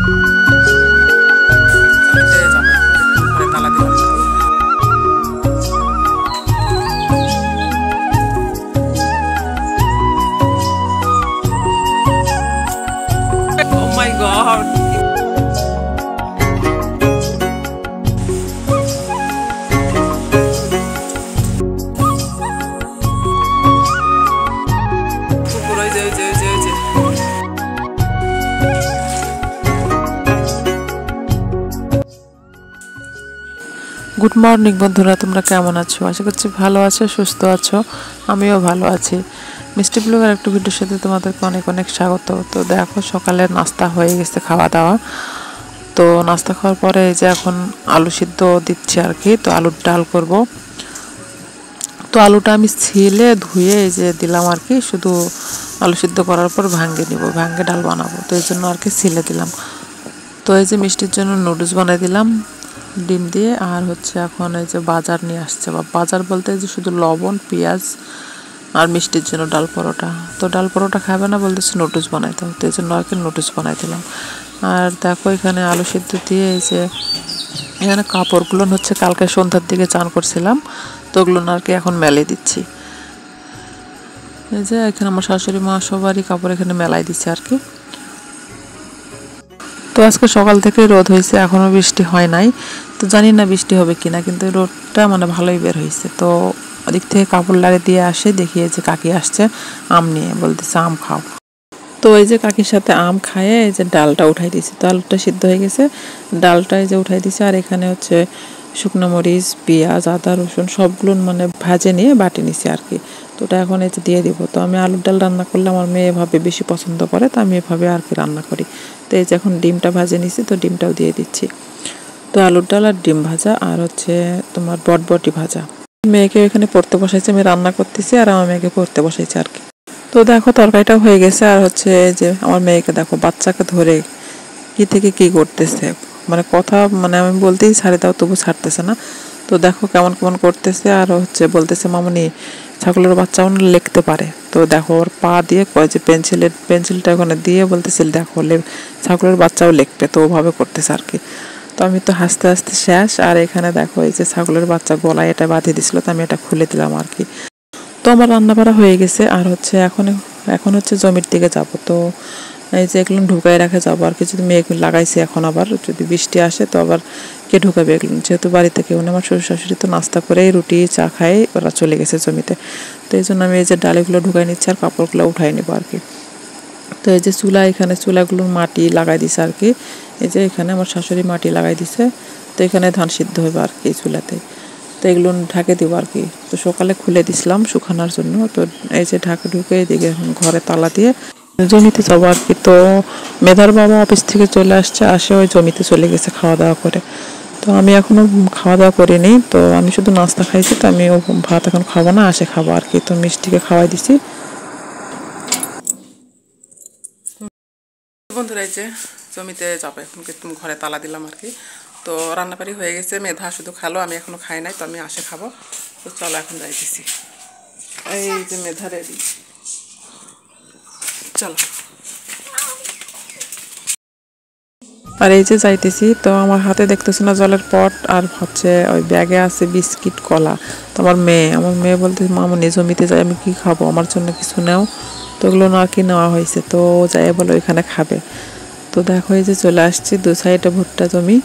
Oh my god. Good morning বন্ধুরা, তোমরা কেমন আছো? আশা করছি ভালো আছো, সুস্থ আছো। আমিও ভালো আছি। মিষ্টি ব্লগের একটা ভিডিওর সাথে তোমাদেরকে অনেক অনেক স্বাগত। তো দেখো, সকালের নাস্তা হয়ে গেছে, খাওয়া দাওয়া। তো নাস্তা খাওয়ার পরে এই যে এখন আলু সিদ্ধ দিচ্ছি আর কি। তো আলুর ডাল করব। তো আলুটা আমি ছিলে ধুয়ে এই যে দিলাম আর কি। শুধু আলু সিদ্ধ করার পর ভাঙে নিব, ভাঙে ডাল বানাবো। তো এই জন্য আর কি ছিলে দিলাম। তো এই যে মিষ্টির জন্য নুডলস বানাই দিলাম ডিম দিয়ে। আর হচ্ছে এখন এই যে বাজার নিয়ে আসছে, বা বাজার বলতে যে শুধু লবণ, পেঁয়াজ আর মিষ্টির জন্য ডাল পরোটা। তো ডাল পরোটা খাবে না, বলতেছে নুডলস বানাইতে। তো এই জন্য আর কি নুডলস বানাই দিলাম। আর দেখো এখানে আলু সিদ্ধ দিয়ে এই যে এখানে কাপড়গুলো হচ্ছে কালকে সন্ধ্যার দিকে চান করছিলাম, তো ওগুলো আর কি এখন মেলে দিচ্ছি। এই যে এখানে আমার শাশুড়ি মা সবারই কাপড় এখানে মেলাই দিচ্ছে আর কি। তো আজকে সকাল থেকে রোদ হয়েছে, এখনো বৃষ্টি হয় নাই। তো জানি না বৃষ্টি হবে কিনা, কিন্তু রোদটা মানে ভালোই বের হয়েছে। তো ওদিক থেকে কাপড় লাগিয়ে দিয়ে আসে, দেখিয়ে যে কাকি আসছে আম নিয়ে, বলতেছে আম খাও। তো এই যে কাকির সাথে আম খায়ে এই যে ডালটা উঠাই দিয়েছি। তো আলুটা সিদ্ধ হয়ে গেছে, ডালটা এই যে উঠাই দিয়েছি। আর এখানে হচ্ছে শুকনো মরিচ, পেঁয়াজ, আদা, রসুন সবগুলো মানে ভাজে নিয়ে বাটি নিছি আর কি। তো ওটা এখন এই যে দিয়ে দিব। তো আমি আলুর ডাল রান্না করলে আমার মেয়ে এভাবে বেশি পছন্দ করে, তো আমি এভাবে আর কি রান্না করি। তো এই যে এখন ডিমটা ভাজে নিছি, তো ডিমটাও দিয়ে দিচ্ছি। তো আলুর ডাল আর ডিম ভাজা আর হচ্ছে তোমার বটবটি ভাজা। মেয়েকে এখানে পড়তে বসাইছে, আমি রান্না করতেছি আর আমার মেয়েকে পড়তে বসাইছি আর কি। তো দেখো তরকারিটা হয়ে গেছে। আর হচ্ছে যে আমার মেয়েকে দেখো বাচ্চাকে ধরে কি থেকে কি করতেছে, মানে কথা মানে আমি বলতেই ছাড়ে দাও, তবু ছাড়তেছে না। তো দেখো কেমন কেমন করতেছে। আর হচ্ছে বলতেছে মামুনি ছাগলের বাচ্চা মনে লিখতে পারে। তো দেখো ওর পা দিয়ে কয় যে পেন্সিলটা ওখানে দিয়ে বলতেছিল দেখো ছাগলের বাচ্চাও লিখবে। তো ওভাবে করতেছে আর কি। তো আমি তো হাসতে হাসতে শেষ। আর এখানে দেখো এই যে ছাগলের বাচ্চা গলায় এটা বাঁধিয়ে দিছিল, তো আমি এটা খুলে দিলাম আর কি। তো আমার রান্না বাড়া হয়ে গেছে। আর হচ্ছে এখন হচ্ছে জমির দিকে যাব। তো এই যে এগুলো ঢুকাই রাখে যাবো আর কি। যদি মেয়ে লাগাইছে, এখন আবার যদি বৃষ্টি আসে তো আবার কে ঢুকাবে এগুলো, যেহেতু বাড়িতে কেউ নেই। আমার শ্বশুর শাশুড়ি তো নাস্তা করে রুটি চা খাই ওরা চলে গেছে জমিতে। তো এই জন্য আমি এই যে ডালিগুলো ঢুকাই নিচ্ছি আর কাপড়গুলো উঠাই নেবো আর কি। তো এই যে চুলা, এখানে চুলাগুলোর মাটি লাগাই দিছে আর কি। এই যে এখানে আমার শাশুড়ি মাটি লাগাই দিছে। তো এখানে ধান সিদ্ধ হবে আর কি চুলাতে। তো এগুলো ঢাকে দিব আর কি। তো সকালে খুলে দিছিলাম শুকানোর জন্য। তো এই যে ঢাকে ঢুকে এদিকে ঘরে তালা দিয়ে জমিতে যাবো আর কি। তো মেধার বাবা অফিস থেকে চলে আসে ওই জমিতে চলে গেছে খাওয়া দাওয়া করে। তো আমি এখনো খাওয়া দাওয়া করিনি। তো আমি শুধু নাস্তা খাইছি। তো আমি ভাত এখন খাবো না, আসে খাবো আর কি। তো মিষ্টিকে খাওয়াই দিছি। বন্ধুরা এই যে জমিতে যাবো এখন, কিন্তু ঘরে তালা দিলাম আর কি। তো রান্নাবাড়ি হয়ে গেছে, মেধা শুধু খালো, আমি এখনো খাই নাই। তো আমি আসে খাবো। তো চলো এখন যাইতেছি। এই যে মেধা রেডি, চলো। আর এই যে যাইতেছি। তো আমার হাতে দেখতেছি না জলের পট, আর হচ্ছে ওই ব্যাগে আছে বিস্কিট, কলা। তো আমার মেয়ে বলতে মামুনি জমিতে যাই, আমি কি খাবো, আমার জন্য কিছু নাও। তো ওগুলো না কি নেওয়া হয়েছে। তো যাই বলো এখানে খাবে। তো দেখো এই যে চলে আসছি, দু সাইডে ভুট্টা জমি।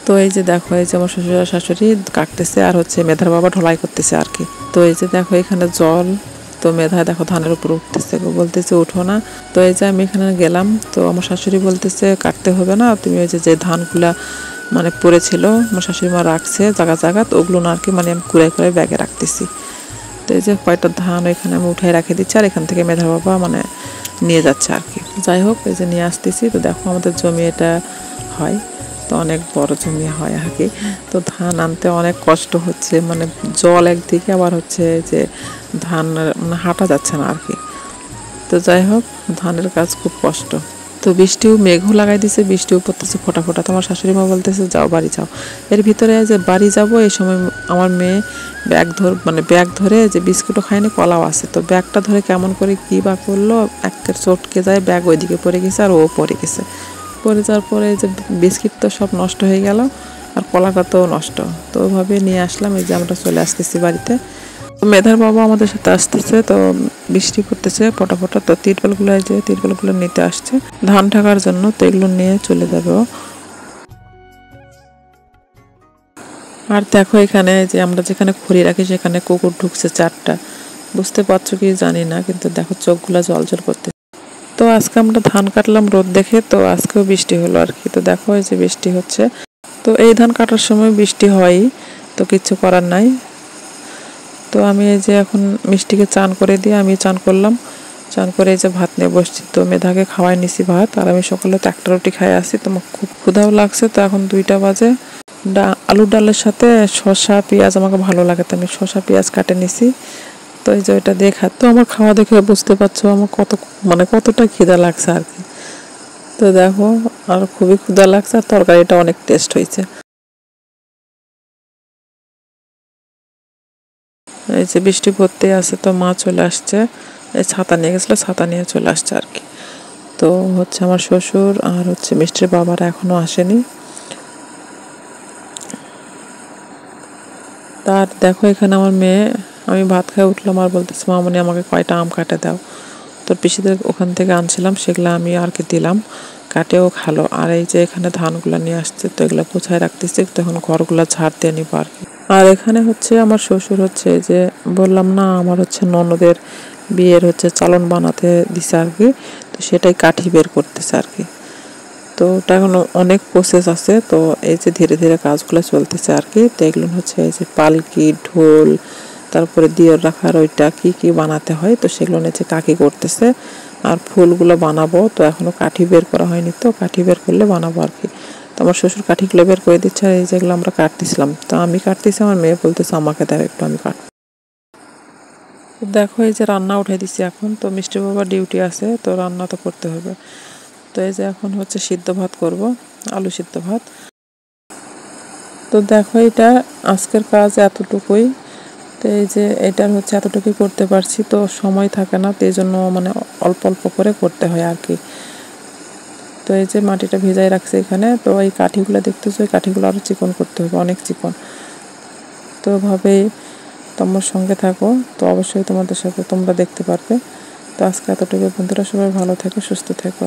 তো এই যে দেখো এই যে আমার শ্বশুর শাশুড়ি কাটতেছে, আর হচ্ছে মেধার বাবা ঢলাই করতেছে আর কি। তো এই যে দেখো এখানে জল। তো মেধা দেখো ধানের উপর উঠতেছে, বলতেছে উঠো না। তো এই যে আমি এখানে গেলাম। তো আমার শাশুড়ি বলতেছে কাটতে হবে না, তুমি ওই যে ধানগুলা মানে পড়েছিল আমার শাশুড়ি মা রাখছে জায়গা তো ওগুলো না আর কি, মানে আমি কুড়াই ব্যাগে রাখতেছি। তো এই যে কয়টা ধান এখানে আমি উঠাই রাখে দিচ্ছি, আর এখান থেকে মেধার বাবা মানে নিয়ে যাচ্ছে আর কি। যাই হোক এই যে নিয়ে আসতেছি। তো দেখো আমাদের জমি এটা হয়, তো অনেক বড় জমি হয় আর কি। তো ধান আনতে অনেক কষ্ট হচ্ছে, মানে জল একদিকে, আবার হচ্ছে যে ধান মানে হাঁটা যাচ্ছে না আর কি। তো যাই হোক ধানের কাজ খুব কষ্ট। তো বৃষ্টিও মেঘও লাগাই দিছে, বৃষ্টিও পড়তেছে ফোটা ফোটা। তোমার শাশুড়ি মা বলতেছে যাও বাড়ি যাও। এর ভিতরে যে বাড়ি যাব এই সময় আমার মেয়ে ব্যাগ ধরে যে বিস্কুটও খায়নি, কলাও আছে, তো ব্যাগটা ধরে কেমন করে কী বা করলো, একের চটকে যায়, ব্যাগ ওইদিকে পড়ে গেছে আর ও পড়ে গেছে। পড়ে যাওয়ার পরে যে বিস্কিট তো সব নষ্ট হয়ে গেল আর কলাটা তো নষ্ট। তো ওইভাবে নিয়ে আসলাম, এই যে আমরা চলে আসতেছি বাড়িতে। মেধার বাবা আমাদের সাথে আসতেছে, তো বৃষ্টি পড়তেছে ফোটা ফোটা, তো তিরপালগুলো নিতে আসছে ধান ঢাকার জন্য, তো এগুলো নিয়ে চলে যাবে ও। আর দেখো এখানে যে আমরা যেখানে খড়ি রাখি সেখানে কুকুর ঢুকছে 4টা। বুঝতে পারছো কি জানি না, কিন্তু দেখো চোখগুলো জল করতে। তো আজকে আমরা ধান কাটলাম রোদ দেখে, তো আজকেও বৃষ্টি হলো আর কি। তো দেখো এই যে বৃষ্টি হচ্ছে, তো এই ধান কাটার সময় বৃষ্টি হয়ই, তো কিচ্ছু করার নাই। তো আমি এই যে এখন মিষ্টিকে চান করে দিয়ে আমি চান করলাম, চান করে এই যে ভাত নিয়ে বসছি। তো মেধাকে খাওয়াই নিছি ভাত, আর আমি সকালে তো একটা রুটি খাই আসি, তো আমার খুব ক্ষুধাও লাগছে। তো এখন 2টা বাজে। আলুর ডালের সাথে শসা পেঁয়াজ আমাকে ভালো লাগে, তো আমি শসা পেঁয়াজ কাটে নিছি। তো এই যে ওইটা দিয়ে তো আমার খাওয়া দেখে বুঝতে পারছো আমার কতটা খিদা লাগছে আর কি। তো দেখো আর খুবই ক্ষুধা লাগছে, আর তরকারিটা অনেক টেস্ট হয়েছে। এই যে বৃষ্টি পড়তে আছে, তো মা চলে আসছে, এই ছাতা নিয়ে গেছিলো, ছাতা নিয়ে চলে আসছে আর কি। তো হচ্ছে আমার শ্বশুর আর হচ্ছে মিষ্টির বাবারা এখনো আসেনি। তার দেখো এখানে আমার মেয়ে, আমি ভাত খাই উঠলাম আর বলতেছে মামনি আমাকে কয়টা আম কাটে দাও। তোর পিসিদের ওখান থেকে আনছিলাম, সেগুলো আমি আর কি দিলাম, কাটেও খালো। আর এই যে এখানে ধানগুলো নিয়ে আসছে, তো এগুলো কোথায় রাখতেছি, তখন ঘরগুলো ঝাড় দিয়ে নিবো আর কি। আর এখানে হচ্ছে আমার শ্বশুর হচ্ছে যে বললাম না আমার হচ্ছে ননদের বিয়ের হচ্ছে চালন বানাতে দিছে আর কি, তো সেটাই কাঠি বের করতেছে আর কি। তো ওটা এখন অনেক প্রসেস আছে, তো এই যে ধীরে ধীরে কাজগুলো চলতেছে আর কি। তো এগুলো হচ্ছে এই যে পালকি, ঢোল, তারপরে দিয়র রাখার ওইটা কি বানাতে হয়, তো সেগুলো নিচে কাকি করতেছে। আর ফুলগুলো বানাবো, তো এখনো কাঠি বের করা হয়নি, তো কাঠি বের করলে বানাবো আর কি। তো আমার শ্বশুর কাঠিগুলো বের করে দিচ্ছে, আর এই যেগুলো আমরা কাটতেছিলাম, তো আমি কাটতেছি, আমার মেয়ে বলতেছে আমাকে দেয় একটু, আমি কাট। দেখো এই যে রান্না উঠে দিচ্ছি এখন, তো মিষ্টি বাবার ডিউটি আছে, তো রান্না তো করতে হবে। তো এই যে এখন হচ্ছে সিদ্ধ ভাত করব, আলু সিদ্ধ ভাত। তো দেখো এটা আজকের কাজ এতটুকুই। তো এই যে এটার হচ্ছে এতটুকুই করতে পারছি, তো সময় থাকে না, তো এই জন্য অল্প অল্প করে করতে হয় আর কি। তো এই যে মাটিটা ভেজাই রাখছে এখানে, তো এই কাঠিগুলো দেখতেছো, এই কাঠিগুলো আরও চিকন করতে হবে, অনেক চিকন। তো ভাবেই তোমার সঙ্গে থাকো, তো অবশ্যই তোমাদের সাথে তোমরা দেখতে পারবে। তো আজকে এতটুকু, বন্ধুরা সবাই ভালো থেকো, সুস্থ থেকো।